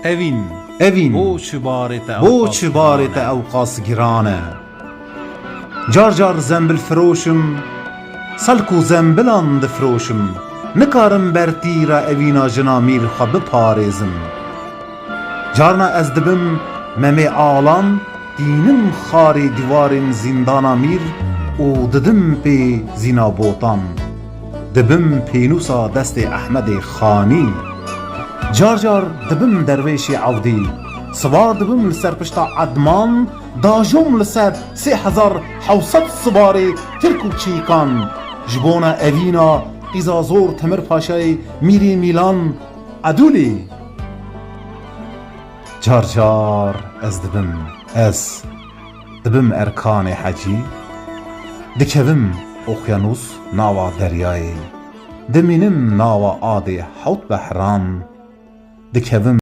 evin بۆ چبارێتە ئەو قاس گرانە جار جار زەمبل فرۆشم سەلک و زەمبلان دفرۆشم نکارم بەرتیرە ئەڤینا ژنا میرخە بپارێزم جارنا ئەز دبم مەمێ ئاڵان دینم خارێ دیوارên زیندانا میر û didim pê zîna botan dibim pênûsa destê Ehmedê Xanî car car dibim dervêşê Ewdî sivar dibim li ser pişta Edman dajom li ser 3700 sivarê Tirk û Çîkan ji bona evîna qîza zor Temir Paşayê Mîrê Mîlan Edûlê car car ez dibim Erkanê Hecî dikevim oxyanûs nava deryayê dimînim nava adê hewt behran dikevim